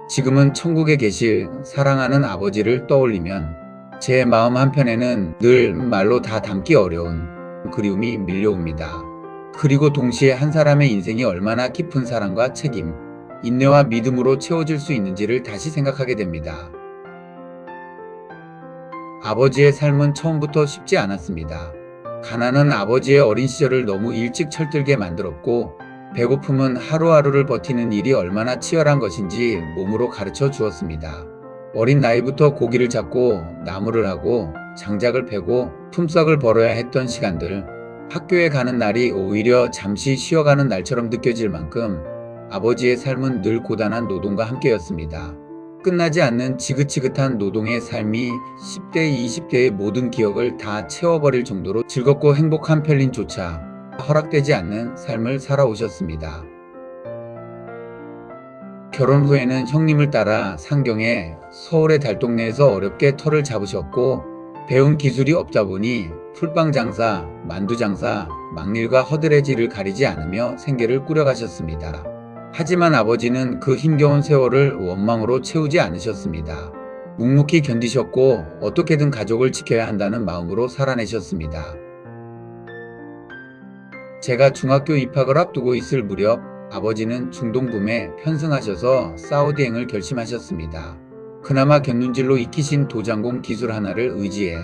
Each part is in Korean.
지금은 천국에 계실 사랑하는 아버지를 떠올리면 제 마음 한편에는 늘 말로 다 담기 어려운 그리움이 밀려옵니다. 그리고 동시에 한 사람의 인생이 얼마나 깊은 사랑과 책임, 인내와 믿음으로 채워질 수 있는지를 다시 생각하게 됩니다. 아버지의 삶은 처음부터 쉽지 않았습니다. 가난은 아버지의 어린 시절을 너무 일찍 철들게 만들었고, 배고픔은 하루하루를 버티는 일이 얼마나 치열한 것인지 몸으로 가르쳐 주었습니다. 어린 나이부터 고기를 잡고 나무를 하고 장작을 패고 품삯을 벌어야 했던 시간들, 학교에 가는 날이 오히려 잠시 쉬어가는 날처럼 느껴질 만큼 아버지의 삶은 늘 고단한 노동과 함께였습니다. 끝나지 않는 지긋지긋한 노동의 삶이 10대, 20대의 모든 기억을 다 채워버릴 정도로 즐겁고 행복한 편린조차 허락되지 않는 삶을 살아오셨습니다. 결혼 후에는 형님을 따라 상경에 서울의 달동네에서 어렵게 터를 잡으셨고, 배운 기술이 없다 보니 풀빵 장사, 만두 장사, 막일과 허드레지를 가리지 않으며 생계를 꾸려가셨습니다. 하지만 아버지는 그 힘겨운 세월을 원망으로 채우지 않으셨습니다. 묵묵히 견디셨고 어떻게든 가족을 지켜야 한다는 마음으로 살아내셨습니다. 제가 중학교 입학을 앞두고 있을 무렵 아버지는 중동붐에 편승하셔서 사우디행을 결심하셨습니다. 그나마 견눈질로 익히신 도장공 기술 하나를 의지해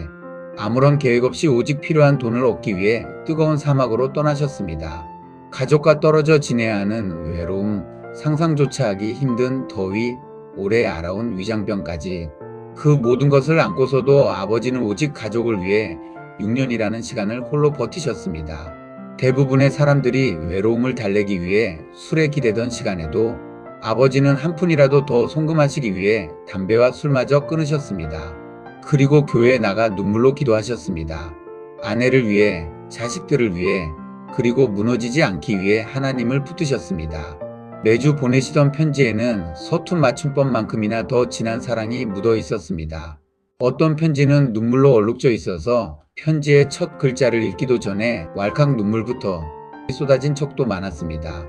아무런 계획 없이 오직 필요한 돈을 얻기 위해 뜨거운 사막으로 떠나셨습니다. 가족과 떨어져 지내야 하는 외로움, 상상조차 하기 힘든 더위, 오래 알아온 위장병까지 그 모든 것을 안고서도 아버지는 오직 가족을 위해 6년이라는 시간을 홀로 버티셨습니다. 대부분의 사람들이 외로움을 달래기 위해 술에 기대던 시간에도 아버지는 한 푼이라도 더 송금하시기 위해 담배와 술마저 끊으셨습니다. 그리고 교회에 나가 눈물로 기도하셨습니다. 아내를 위해, 자식들을 위해, 그리고 무너지지 않기 위해 하나님을 붙드셨습니다. 매주 보내시던 편지에는 서툰 맞춤법만큼이나 더 진한 사랑이 묻어 있었습니다. 어떤 편지는 눈물로 얼룩져 있어서 편지의 첫 글자를 읽기도 전에 왈칵 눈물부터 쏟아진 척도 많았습니다.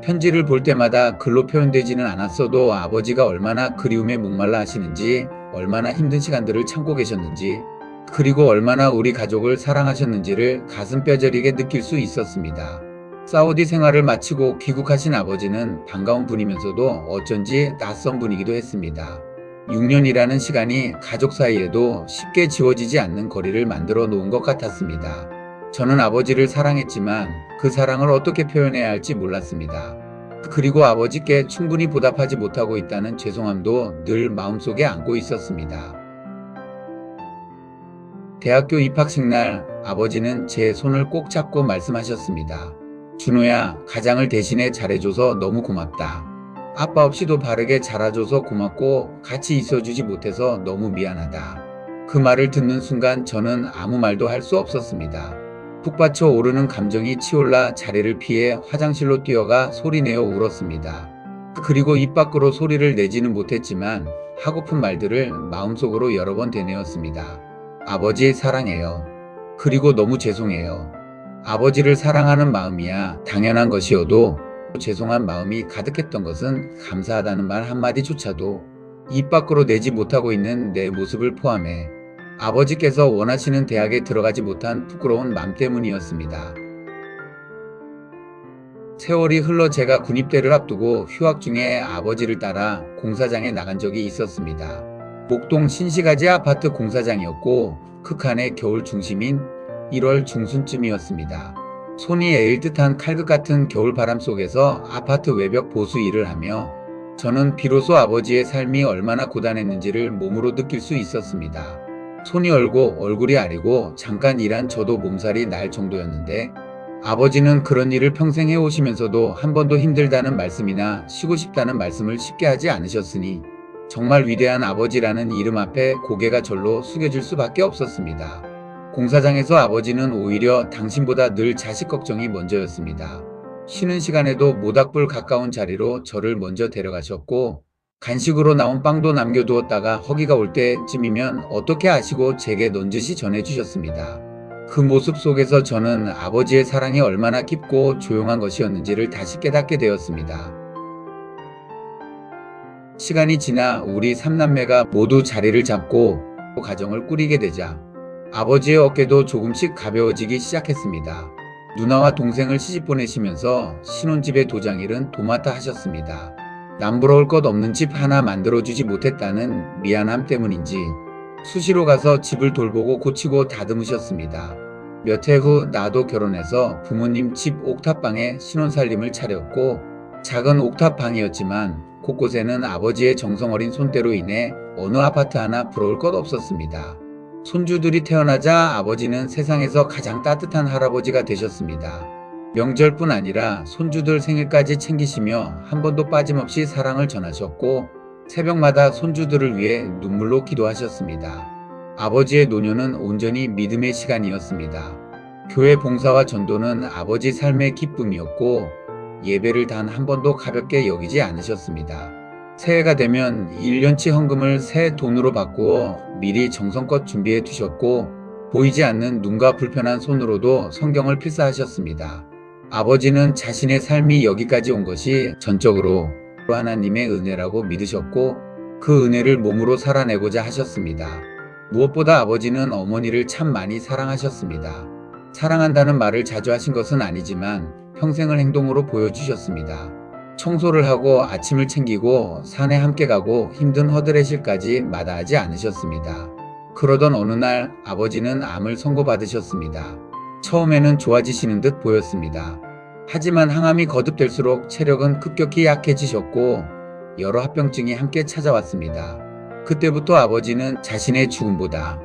편지를 볼 때마다 글로 표현되지는 않았어도 아버지가 얼마나 그리움에 목말라 하시는지, 얼마나 힘든 시간들을 참고 계셨는지, 그리고 얼마나 우리 가족을 사랑하셨는지를 가슴 뼈저리게 느낄 수 있었습니다. 사우디 생활을 마치고 귀국하신 아버지는 반가운 분이면서도 어쩐지 낯선 분이기도 했습니다. 6년이라는 시간이 가족 사이에도 쉽게 지워지지 않는 거리를 만들어 놓은 것 같았습니다. 저는 아버지를 사랑했지만 그 사랑을 어떻게 표현해야 할지 몰랐습니다. 그리고 아버지께 충분히 보답하지 못하고 있다는 죄송함도 늘 마음속에 안고 있었습니다. 대학교 입학식 날 아버지는 제 손을 꼭 잡고 말씀하셨습니다. 준호야, 가장을 대신해 잘해줘서 너무 고맙다. 아빠 없이도 바르게 자라줘서 고맙고 같이 있어주지 못해서 너무 미안하다. 그 말을 듣는 순간 저는 아무 말도 할 수 없었습니다. 푹받쳐 오르는 감정이 치올라 자리를 피해 화장실로 뛰어가 소리내어 울었습니다. 그리고 입 밖으로 소리를 내지는 못했지만 하고픈 말들을 마음속으로 여러 번 되뇌었습니다. 아버지 사랑해요. 그리고 너무 죄송해요. 아버지를 사랑하는 마음이야 당연한 것이어도 죄송한 마음이 가득했던 것은 감사하다는 말 한마디조차도 입 밖으로 내지 못하고 있는 내 모습을 포함해 아버지께서 원하시는 대학에 들어가지 못한 부끄러운 맘 때문이었습니다. 세월이 흘러 제가 군입대를 앞두고 휴학 중에 아버지를 따라 공사장에 나간 적이 있었습니다. 목동 신시가지 아파트 공사장이었고 극한의 겨울 중심인 1월 중순쯤이었습니다. 손이 에일 듯한 칼끝 같은 겨울바람 속에서 아파트 외벽 보수 일을 하며 저는 비로소 아버지의 삶이 얼마나 고단했는지를 몸으로 느낄 수 있었습니다. 손이 얼고 얼굴이 아리고 잠깐 일한 저도 몸살이 날 정도였는데 아버지는 그런 일을 평생 해오시면서도 한 번도 힘들다는 말씀이나 쉬고 싶다는 말씀을 쉽게 하지 않으셨으니 정말 위대한 아버지라는 이름 앞에 고개가 절로 숙여질 수밖에 없었습니다. 공사장에서 아버지는 오히려 당신보다 늘 자식 걱정이 먼저였습니다. 쉬는 시간에도 모닥불 가까운 자리로 저를 먼저 데려가셨고 간식으로 나온 빵도 남겨두었다가 허기가 올 때쯤이면 어떻게 아시고 제게 넌지시 전해주셨습니다. 그 모습 속에서 저는 아버지의 사랑이 얼마나 깊고 조용한 것이었는지를 다시 깨닫게 되었습니다. 시간이 지나 우리 삼남매가 모두 자리를 잡고 가정을 꾸리게 되자 아버지의 어깨도 조금씩 가벼워지기 시작했습니다. 누나와 동생을 시집 보내시면서 신혼집의 도장일은 도맡아 하셨습니다. 남부러울 것 없는 집 하나 만들어주지 못했다는 미안함 때문인지 수시로 가서 집을 돌보고 고치고 다듬으셨습니다. 몇 해 후 나도 결혼해서 부모님 집 옥탑방에 신혼살림을 차렸고 작은 옥탑방이었지만 곳곳에는 아버지의 정성 어린 손때로 인해 어느 아파트 하나 부러울 것 없었습니다. 손주들이 태어나자 아버지는 세상에서 가장 따뜻한 할아버지가 되셨습니다. 명절뿐 아니라 손주들 생일까지 챙기시며 한 번도 빠짐없이 사랑을 전하셨고 새벽마다 손주들을 위해 눈물로 기도하셨습니다. 아버지의 노년은 온전히 믿음의 시간이었습니다. 교회 봉사와 전도는 아버지 삶의 기쁨이었고 예배를 단 한 번도 가볍게 여기지 않으셨습니다. 새해가 되면 1년치 헌금을 새 돈으로 바꾸어 미리 정성껏 준비해 두셨고 보이지 않는 눈과 불편한 손으로도 성경을 필사하셨습니다. 아버지는 자신의 삶이 여기까지 온 것이 전적으로 하나님의 은혜라고 믿으셨고 그 은혜를 몸으로 살아내고자 하셨습니다. 무엇보다 아버지는 어머니를 참 많이 사랑하셨습니다. 사랑한다는 말을 자주 하신 것은 아니지만 평생을 행동으로 보여주셨습니다. 청소를 하고 아침을 챙기고 산에 함께 가고 힘든 허드레실까지 마다하지 않으셨습니다. 그러던 어느 날 아버지는 암을 선고받으셨습니다. 처음에는 좋아지시는 듯 보였습니다. 하지만 항암이 거듭될수록 체력은 급격히 약해지셨고 여러 합병증이 함께 찾아왔습니다. 그때부터 아버지는 자신의 죽음보다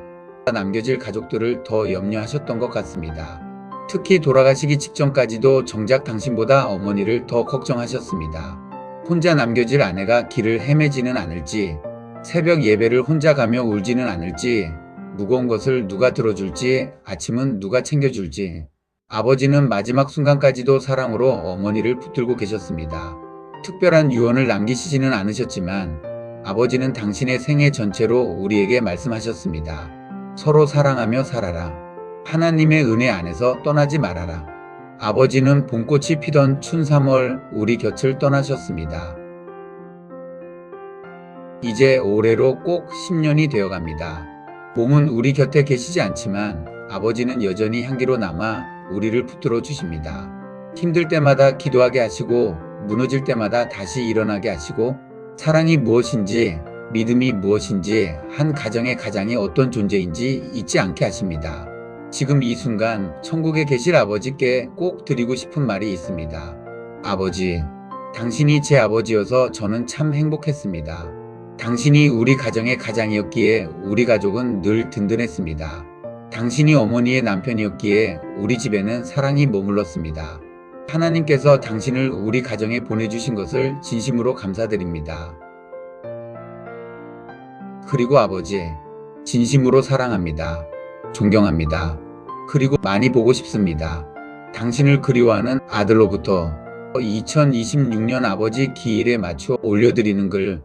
남겨질 가족들을 더 염려하셨던 것 같습니다. 특히 돌아가시기 직전까지도 정작 당신보다 어머니를 더 걱정하셨습니다. 혼자 남겨질 아내가 길을 헤매지는 않을지, 새벽 예배를 혼자 가며 울지는 않을지, 무거운 것을 누가 들어줄지, 아침은 누가 챙겨줄지. 아버지는 마지막 순간까지도 사랑으로 어머니를 붙들고 계셨습니다. 특별한 유언을 남기시지는 않으셨지만 아버지는 당신의 생애 전체로 우리에게 말씀하셨습니다. 서로 사랑하며 살아라. 하나님의 은혜 안에서 떠나지 말아라. 아버지는 봄꽃이 피던 춘 3월 우리 곁을 떠나셨습니다. 이제 올해로 꼭 10년이 되어갑니다. 몸은 우리 곁에 계시지 않지만 아버지는 여전히 향기로 남아 우리를 붙들어 주십니다. 힘들 때마다 기도하게 하시고 무너질 때마다 다시 일어나게 하시고 사랑이 무엇인지 믿음이 무엇인지 한 가정의 가장이 어떤 존재인지 잊지 않게 하십니다. 지금 이 순간 천국에 계실 아버지께 꼭 드리고 싶은 말이 있습니다. 아버지, 당신이 제 아버지여서 저는 참 행복했습니다. 당신이 우리 가정의 가장이었기에 우리 가족은 늘 든든했습니다. 당신이 어머니의 남편이었기에 우리 집에는 사랑이 머물렀습니다. 하나님께서 당신을 우리 가정에 보내주신 것을 진심으로 감사드립니다. 그리고 아버지, 진심으로 사랑합니다. 존경합니다. 그리고 많이 보고 싶습니다. 당신을 그리워하는 아들로부터 2026년 아버지 기일에 맞추어 올려드리는 글